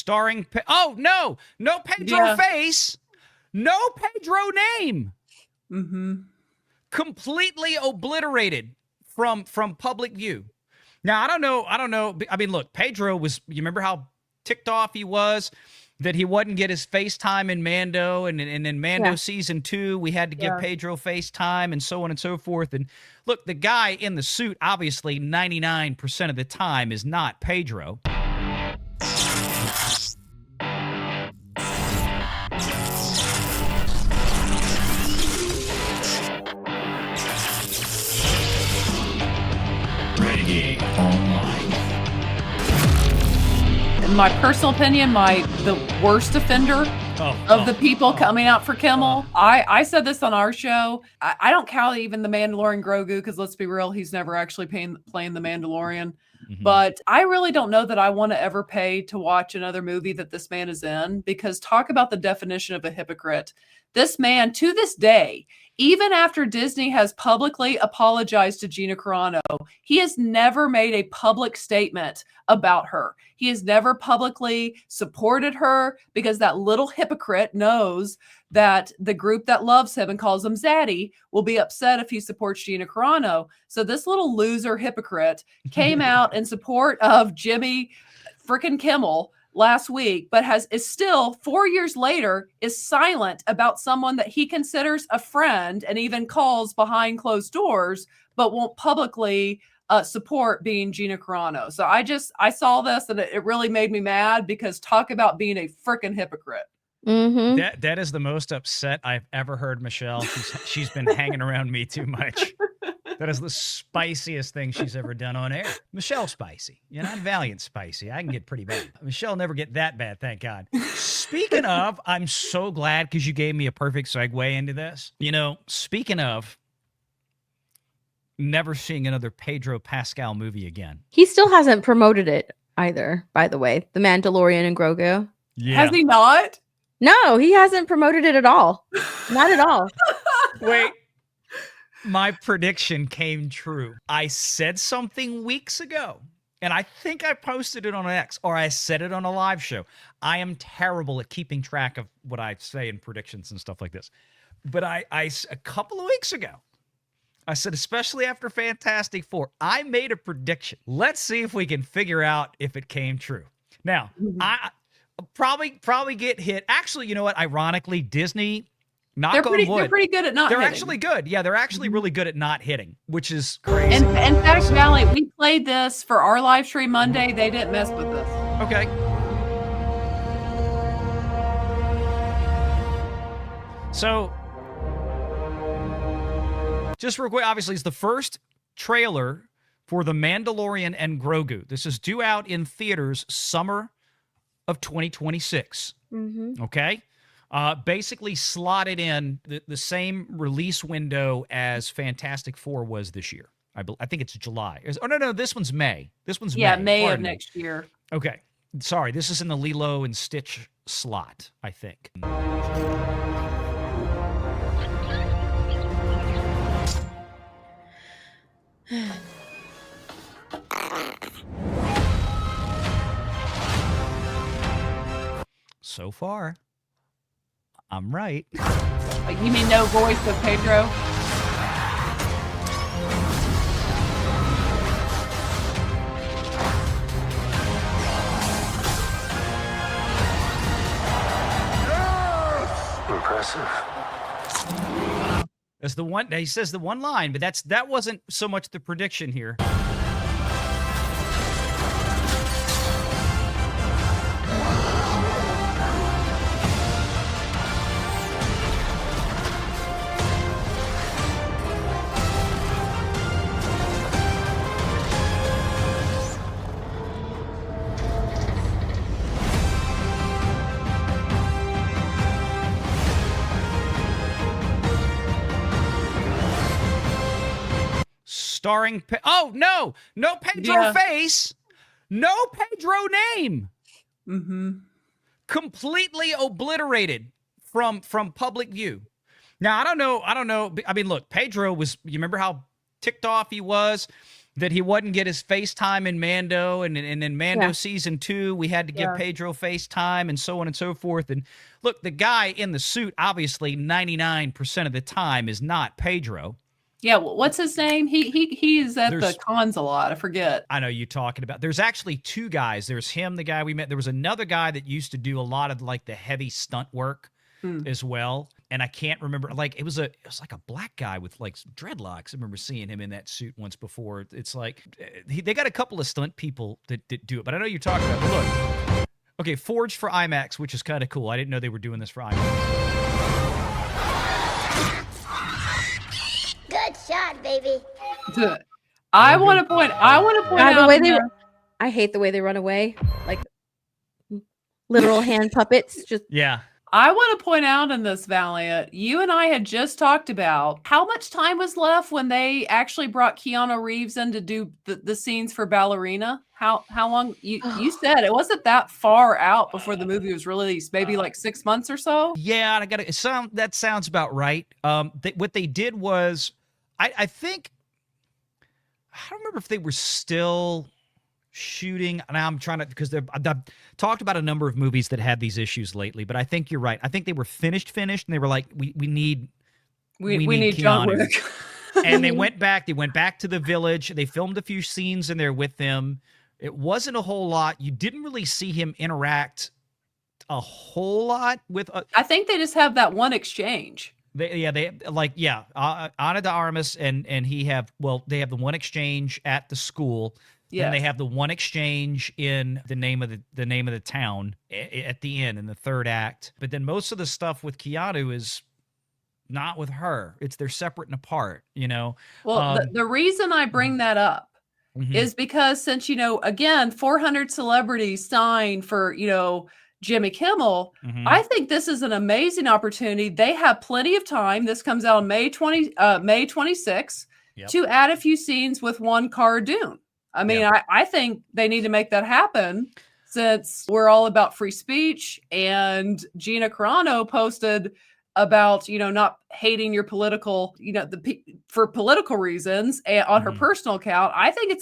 starring. Oh no, no Pedro face, no Pedro name. Mm-hmm. Completely obliterated from public view. Now I don't know. I mean, look, Pedro was. You remember how ticked off he was that he wouldn't get his FaceTime in Mando, and in Mando season 2, we had to give Pedro FaceTime and so on and so forth. And look, the guy in the suit, obviously 99% of the time is not Pedro. In my personal opinion, the worst offender of the people coming out for Kimmel. I said this on our show. I don't count even the Mandalorian Grogu, because let's be real, he's never actually playing the Mandalorian. Mm-hmm. But I really don't know that I want to ever pay to watch another movie that this man is in, because talk about the definition of a hypocrite. This man, to this day, even after Disney has publicly apologized to Gina Carano, he has never made a public statement about her. He has never publicly supported her, because that little hypocrite knows that the group that loves him and calls him Zaddy will be upset if he supports Gina Carano. So this little loser hypocrite came out in support of Jimmy freaking Kimmel last week, but is still 4 years later is silent about someone that he considers a friend and even calls behind closed doors, but won't publicly support being Gina Carano. So I saw this and it really made me mad, because talk about being a freaking hypocrite. Mm-hmm. That is the most upset I've ever heard Michelle. She's been hanging around me too much. That is the spiciest thing she's ever done on air. Michelle spicy. You're not Valiant spicy. I can get pretty bad. Michelle never get that bad, thank God. Speaking of, I'm so glad, because you gave me a perfect segue into this. You know, speaking of never seeing another Pedro Pascal movie again. He still hasn't promoted it either, by the way. The Mandalorian and Grogu. Yeah. Has he not? No, he hasn't promoted it at all. Not at all. Wait. My prediction came true. I said something weeks ago, and I think I posted it on X, or I said it on a live show. I am terrible at keeping track of what I say in predictions and stuff like this. But I a couple of weeks ago, I said, especially after Fantastic Four, I made a prediction. Let's see if we can figure out if it came true. Now, I probably get hit. Actually, you know what? Ironically, Disney... They're pretty good at not hitting. They're actually good. Yeah, they're actually really good at not hitting, which is crazy. And in fact, Valley, we played this for our live stream Monday. They didn't mess with this. Okay. So, just real quick, obviously, it's the first trailer for The Mandalorian and Grogu. This is due out in theaters summer of 2026. Mm-hmm. Okay? Basically slotted in the same release window as Fantastic Four was this year. I think it's July. No, this one's May. This one's May. Yeah, May of next year. Okay. Sorry, this is in the Lilo and Stitch slot, I think. So far, I'm right. You mean no voice of Pedro? Impressive. That's the one. He says the one line, but that wasn't so much the prediction here. Starring, no Pedro face, no Pedro name. Mm-hmm. Completely obliterated from public view. Now, I don't know. I mean, look, Pedro was, you remember how ticked off he was that he wouldn't get his FaceTime in Mando, and in Mando season 2, we had to give Pedro FaceTime, and so on and so forth. And look, the guy in the suit, obviously 99% of the time is not Pedro. Yeah, what's his name? He's at the cons a lot. I forget. I know you're talking about. There's actually 2 guys. There's him, the guy we met. There was another guy that used to do a lot of like the heavy stunt work as well. And I can't remember. Like it was like a black guy with like dreadlocks. I remember seeing him in that suit once before. It's like they got a couple of stunt people that do it. But I know you're talking about. But look, okay, forged for IMAX, which is kind of cool. I didn't know they were doing this for IMAX. Good shot, baby. I want to point out the way I hate the way they run away, like literal hand puppets. Just I want to point out in this, Valiant, you and I had just talked about how much time was left when they actually brought Keanu Reeves in to do the scenes for Ballerina. How long? You said it wasn't that far out before the movie was released, maybe like 6 months or so. Yeah, that sounds about right. What they did was, I think, I don't remember if they were still shooting. Now I'm trying to, because I've talked about a number of movies that had these issues lately, but I think you're right. I think they were finished, and they were like, we need John Wick. And they went back to the village. They filmed a few scenes in there with them. It wasn't a whole lot. You didn't really see him interact a whole lot with. I think they just have that one exchange. Ana de Armas and they have the one exchange at the school. Yeah. And they have the one exchange in the name of the town at the end in the third act. But then most of the stuff with Keanu is not with her. They're separate and apart, you know. Well, the reason I bring that up is because since, again, 400 celebrities signed for, Jimmy Kimmel, I think this is an amazing opportunity. They have plenty of time. This comes out on May 26th to add a few scenes with one Cara Dune. I mean, I think they need to make that happen since we're all about free speech, and Gina Carano posted about, not hating your political, for political reasons on her personal account. I think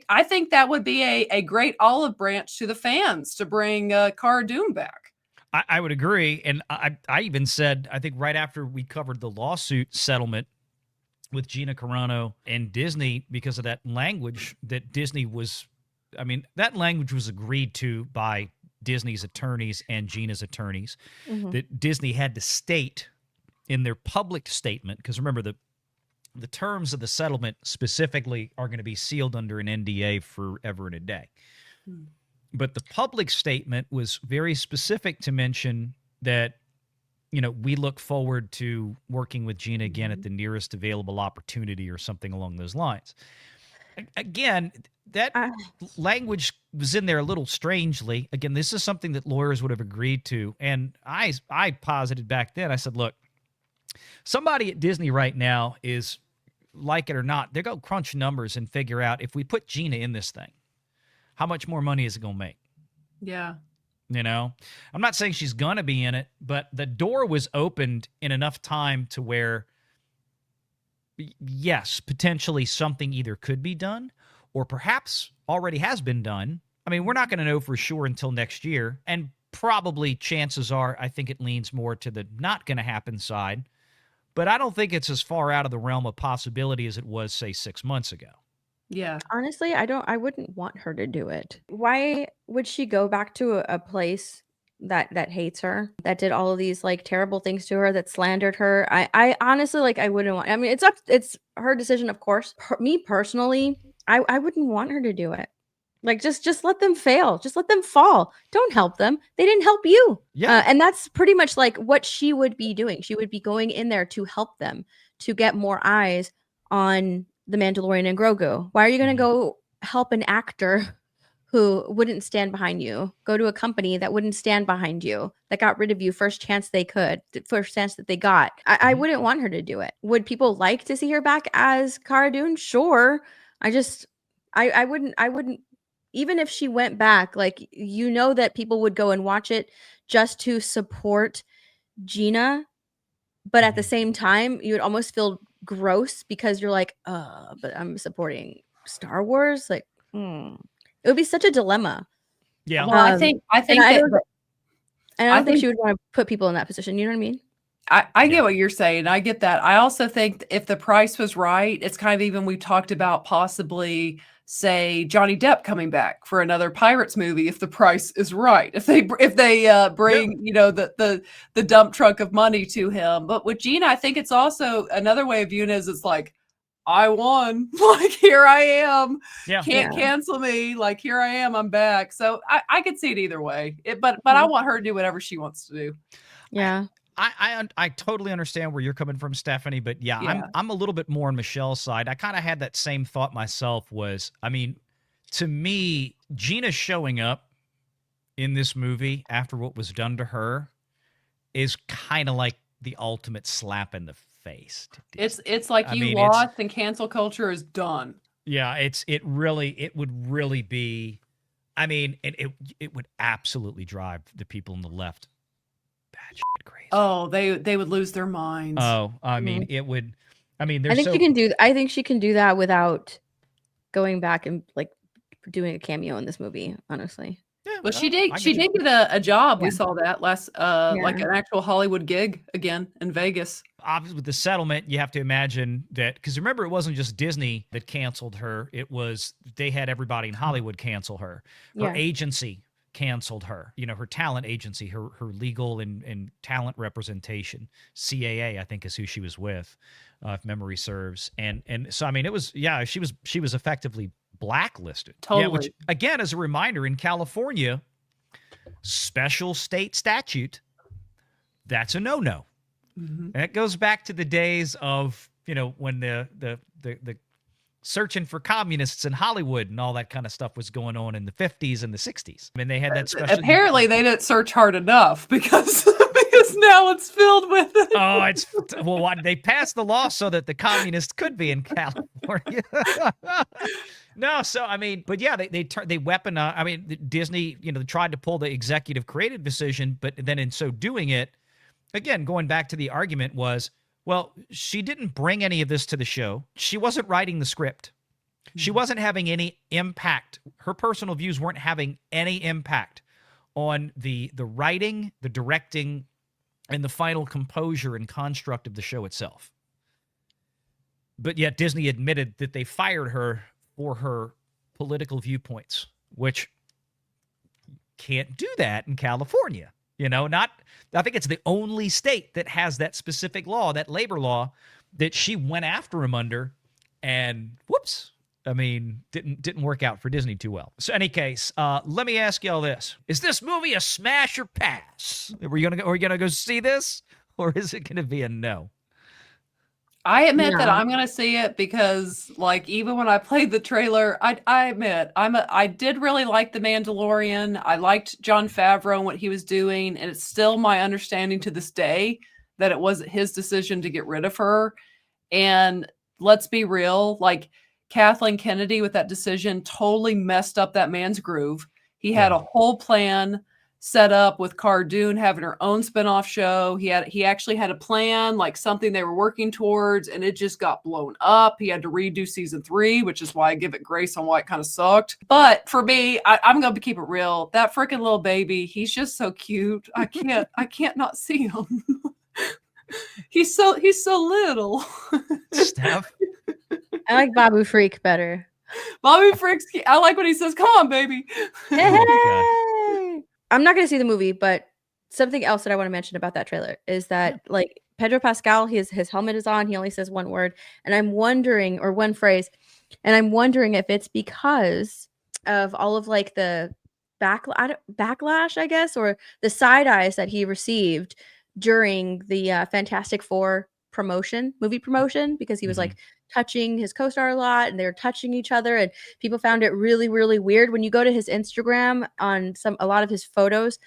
I think that would be a great olive branch to the fans to bring Cara Dune back. I would agree. And I even said, I think right after we covered the lawsuit settlement with Gina Carano and Disney, because of that language that Disney was, that language was agreed to by Disney's attorneys and Gina's attorneys, that Disney had to state in their public statement, because remember, the terms of the settlement specifically are going to be sealed under an NDA forever and a day. But the public statement was very specific to mention that, we look forward to working with Gina again at the nearest available opportunity or something along those lines. Again, that language was in there a little strangely. Again, this is something that lawyers would have agreed to. And I posited back then, I said, look, somebody at Disney right now is, like it or not, they're going to crunch numbers and figure out, if we put Gina in this thing, how much more money is it going to make? Yeah. I'm not saying she's going to be in it, but the door was opened in enough time to where, yes, potentially something either could be done or perhaps already has been done. We're not going to know for sure until next year. And probably chances are, I think it leans more to the not going to happen side. But I don't think it's as far out of the realm of possibility as it was, say, 6 months ago. Yeah. Honestly, I wouldn't want her to do it. Why would she go back to a place that hates her, that did all of these like terrible things to her, that slandered her? I honestly, I wouldn't want, it's her decision, of course. Me personally, I wouldn't want her to do it. Just let them fail. Just let them fall. Don't help them. They didn't help you. Yeah. And that's pretty much like what she would be doing. She would be going in there to help them, to get more eyes on the Mandalorian and Grogu. Why are you going to go help an actor who wouldn't stand behind you? Go to a company that wouldn't stand behind you, that got rid of you first chance they could, first chance that they got. I wouldn't want her to do it. Would people like to see her back as Cara Dune? Sure. I wouldn't, even if she went back, that people would go and watch it just to support Gina. But at the same time, you would almost feel gross because you're like, but I'm supporting Star Wars, like, it would be such a dilemma. Yeah. Well, I think and I that don't, and I don't think think she would want to put people in that position. You know what I mean? I Yeah. get what you're saying. I get that. I also think if the price was right, it's kind of even we talked about possibly say Johnny Depp coming back for another Pirates movie if the price is right. If they bring, you know, the dump truck of money to him. But with Gina, I think it's also another way of viewing it is it's like I won. Like here I am. Yeah. Can't cancel me. Like here I am. I'm back. So I could see it either way. But I want her to do whatever she wants to do. Yeah. I totally understand where you're coming from, Stephanie, but yeah. I'm a little bit more on Michelle's side. I kind of had that same thought myself. I mean, to me, Gina showing up in this movie after what was done to her is kind of like the ultimate slap in the face. It's like lost and cancel culture is done. Yeah, it would really be. I mean, it would absolutely drive the people on the left batshit crazy. Oh, they would lose their minds. Oh, I mean, it would. I mean, I think she can do that without going back and like doing a cameo in this movie. Honestly. Yeah, well, she did get a job. Yeah. We saw that last, like an actual Hollywood gig again in Vegas. Obviously, with the settlement, you have to imagine that because remember, it wasn't just Disney that canceled her; it was they had everybody in Hollywood cancel her. Her agency canceled her. You know, her talent agency, her legal and talent representation, CAA, I think is who she was with, if memory serves. And so I mean, it was she was effectively blacklisted. Totally. Yeah, which again, as a reminder, in California, special state statute, that's a no-no. Mm-hmm. And it goes back to the days of, you know, when the searching for communists in Hollywood and all that kind of stuff was going on in the 50s and the 60s. I mean, they had that special. Apparently, they didn't search hard enough because now it's filled with it. Oh, they passed the law so that the communists could be in California. No, so I mean, but yeah, they weaponized. I mean, Disney, you know, tried to pull the executive creative decision, but then in so doing it, again, going back to the argument was, well, she didn't bring any of this to the show. She wasn't writing the script. She wasn't having any impact. Her personal views weren't having any impact on the writing, the directing, and the final composure and construct of the show itself. But yet Disney admitted that they fired her for her political viewpoints, which can't do that in California. You know, I think it's the only state that has that specific law, that labor law, that she went after him under, and whoops, I mean, didn't work out for Disney too well. So, any case, let me ask y'all this: is this movie a smash or pass? Are we gonna go see this, or is it gonna be a no? I admit that I'm gonna see it because, like, even when I played the trailer, I admit I did really like The Mandalorian. I liked Jon Favreau and what he was doing, and it's still my understanding to this day that it wasn't his decision to get rid of her. And let's be real, like Kathleen Kennedy with that decision totally messed up that man's groove. He had a whole plan set up with Cara Dune having her own spinoff show. He actually had a plan, like something they were working towards, and it just got blown up. He had to redo season 3, which is why I give it grace on why it kind of sucked. But for me, I'm going to keep it real. That freaking little baby, he's just so cute. I can't not see him. He's so little. Steph? I like Babu Freak better. Babu Freak's cute. I like when he says, "Come on, baby." Hey! I'm not going to see the movie, but something else that I want to mention about that trailer is that like Pedro Pascal, his helmet is on. He only says one word, and I'm wondering, or one phrase, and I'm wondering if it's because of all of like the backlash, I guess, or the side eyes that he received during the Fantastic Four movie promotion, because he was like touching his co-star a lot and they were touching each other, and people found it really, really weird. When you go to his Instagram on a lot of his photos,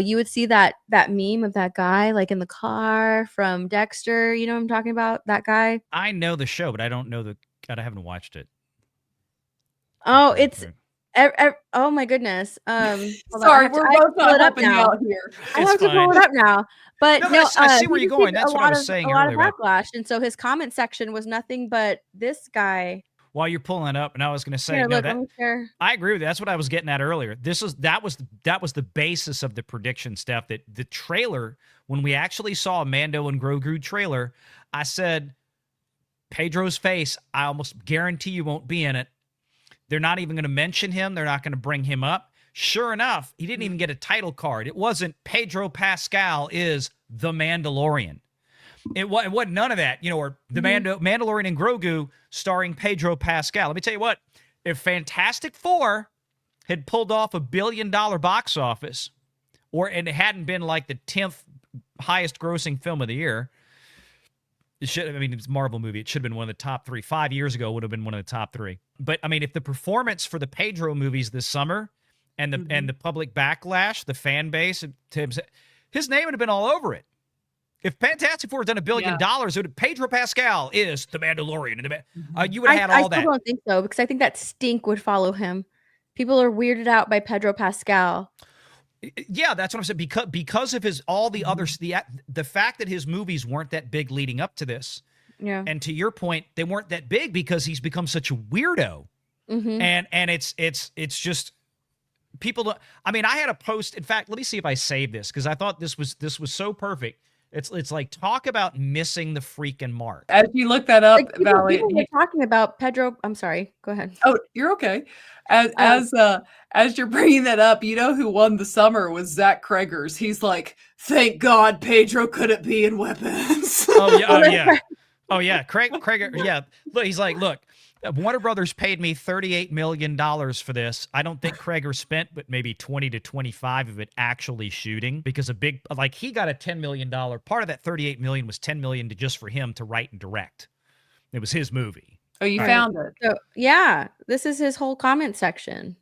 you would see that meme of that guy like in the car from Dexter. You know what I'm talking about? That guy. I know the show, but I don't know I haven't watched it. Oh, it's oh my goodness. Sorry, we're both not helping you out here. I have to pull it up now. But no, I see where you're going. That's what I was saying earlier. A lot of backlash, and so his comment section was nothing but this guy. while you're pulling it up, and I was going to say, Here, no, look, let me share. I agree with you. That's what I was getting at earlier. That was the basis of the prediction, Steph. That the trailer, when we actually saw a Mando and Grogu trailer, I said, Pedro's face, I almost guarantee you won't be in it. They're not even going to mention him. They're not going to bring him up. Sure enough, he didn't even get a title card. It wasn't Pedro Pascal is the Mandalorian. It wasn't none of that, or the Mandalorian and Grogu starring Pedro Pascal. Let me tell you what, if Fantastic Four had pulled off $1 billion box office, and it hadn't been like the 10th highest grossing film of the year, it's a Marvel movie. It should have been one of the top 3. 5 years ago, it would have been one of the top 3. But if the performance for the Pedro movies this summer and the public backlash, the fan base, his name would have been all over it. If Fantastic Four had done $1 billion, it would have, Pedro Pascal is the Mandalorian. You would have had all that. I still don't think so, because I think that stink would follow him. People are weirded out by Pedro Pascal. Yeah, that's what I'm saying. Because of all the others, the fact that his movies weren't that big leading up to this. Yeah. And to your point, they weren't that big because he's become such a weirdo. And it's just people don't. I had a post. In fact, let me see if I saved this, because I thought this was so perfect. It's like, talk about missing the freaking mark. As you look that up, Valley, people were talking about Pedro. I'm sorry. Go ahead. Oh, you're okay. As you're bringing that up, who won the summer was Zach Cregers. He's like, thank God Pedro couldn't be in Weapons. Oh yeah. Craig. Yeah. Look, he's like, look. Warner Brothers paid me $38 million for this. I don't think Kreger spent but maybe 20 to 25 of it actually shooting, because he got a $10 million. Part of that $38 million was $10 million just for him to write and direct. It was his movie. Oh, you found it. So, yeah, this is his whole comment section.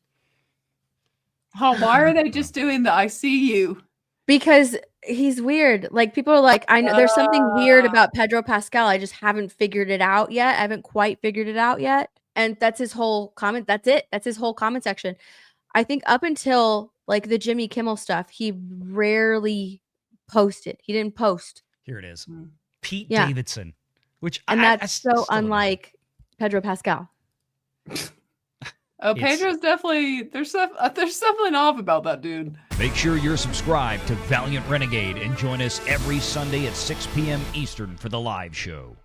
Oh, why are they just doing the I see you? Because he's weird. Like, people are like, I know there's something weird about Pedro Pascal. I just haven't figured it out yet. I haven't quite figured it out yet. And that's his whole comment. That's it. That's his whole comment section. I think up until like the Jimmy Kimmel stuff, he rarely posted. He didn't post. Here it is. Pete Davidson. That's so unlike Pedro Pascal. Oh, Pedro's definitely there's something off about that dude. Make sure you're subscribed to Valiant Renegade and join us every Sunday at 6 p.m. Eastern for the live show.